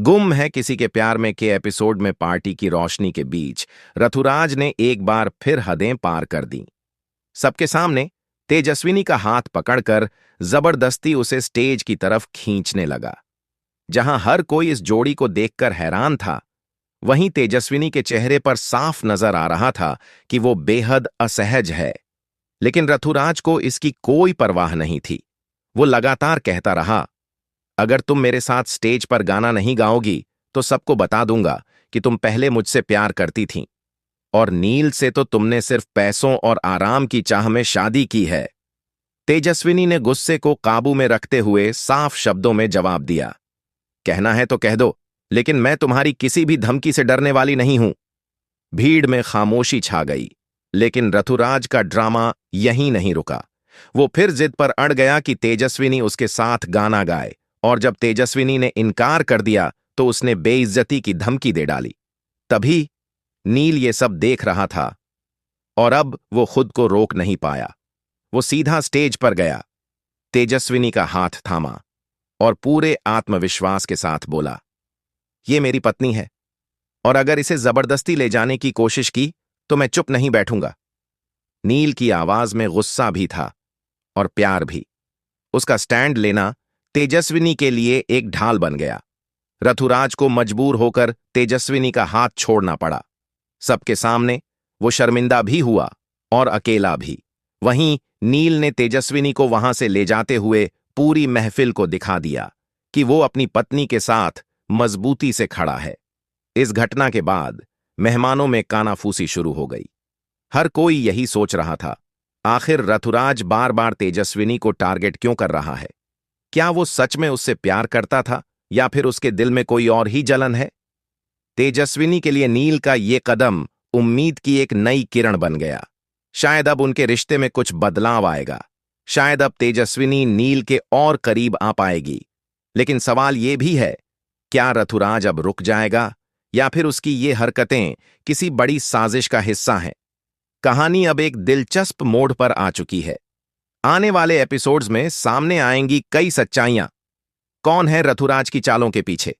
गुम है किसी के प्यार में के एपिसोड में पार्टी की रोशनी के बीच रथुराज ने एक बार फिर हदें पार कर दी। सबके सामने तेजस्विनी का हाथ पकड़कर जबरदस्ती उसे स्टेज की तरफ खींचने लगा। जहां हर कोई इस जोड़ी को देखकर हैरान था, वहीं तेजस्विनी के चेहरे पर साफ नजर आ रहा था कि वो बेहद असहज है। लेकिन रथुराज को इसकी कोई परवाह नहीं थी। वो लगातार कहता रहा, अगर तुम मेरे साथ स्टेज पर गाना नहीं गाओगी तो सबको बता दूंगा कि तुम पहले मुझसे प्यार करती थीं और नील से तो तुमने सिर्फ पैसों और आराम की चाह में शादी की है। तेजस्विनी ने गुस्से को काबू में रखते हुए साफ शब्दों में जवाब दिया, कहना है तो कह दो, लेकिन मैं तुम्हारी किसी भी धमकी से डरने वाली नहीं हूं। भीड़ में खामोशी छा गई, लेकिन रथुराज का ड्रामा यहीं नहीं रुका। वो फिर जिद पर अड़ गया कि तेजस्विनी उसके साथ गाना गाए, और जब तेजस्विनी ने इनकार कर दिया तो उसने बेइज्जती की धमकी दे डाली। तभी नील ये सब देख रहा था और अब वो खुद को रोक नहीं पाया। वो सीधा स्टेज पर गया, तेजस्विनी का हाथ थामा और पूरे आत्मविश्वास के साथ बोला, ये मेरी पत्नी है और अगर इसे जबरदस्ती ले जाने की कोशिश की तो मैं चुप नहीं बैठूंगा। नील की आवाज में गुस्सा भी था और प्यार भी। उसका स्टैंड लेना तेजस्विनी के लिए एक ढाल बन गया। रथुराज को मजबूर होकर तेजस्विनी का हाथ छोड़ना पड़ा। सबके सामने वो शर्मिंदा भी हुआ और अकेला भी। वहीं नील ने तेजस्विनी को वहां से ले जाते हुए पूरी महफिल को दिखा दिया कि वो अपनी पत्नी के साथ मजबूती से खड़ा है। इस घटना के बाद मेहमानों में कानाफूसी शुरू हो गई। हर कोई यही सोच रहा था, आखिर रथुराज बार बार तेजस्विनी को टारगेट क्यों कर रहा है? क्या वो सच में उससे प्यार करता था या फिर उसके दिल में कोई और ही जलन है? तेजस्विनी के लिए नील का ये कदम उम्मीद की एक नई किरण बन गया। शायद अब उनके रिश्ते में कुछ बदलाव आएगा। शायद अब तेजस्विनी नील के और करीब आ पाएगी। लेकिन सवाल ये भी है, क्या रथुराज अब रुक जाएगा या फिर उसकी ये हरकतें किसी बड़ी साजिश का हिस्सा हैं? कहानी अब एक दिलचस्प मोड़ पर आ चुकी है। आने वाले एपिसोड्स में सामने आएंगी कई सच्चाइयां। कौन है रथुराज की चालों के पीछे?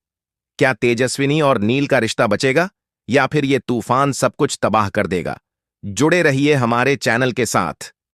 क्या तेजस्विनी और नील का रिश्ता बचेगा या फिर ये तूफान सब कुछ तबाह कर देगा? जुड़े रहिए हमारे चैनल के साथ।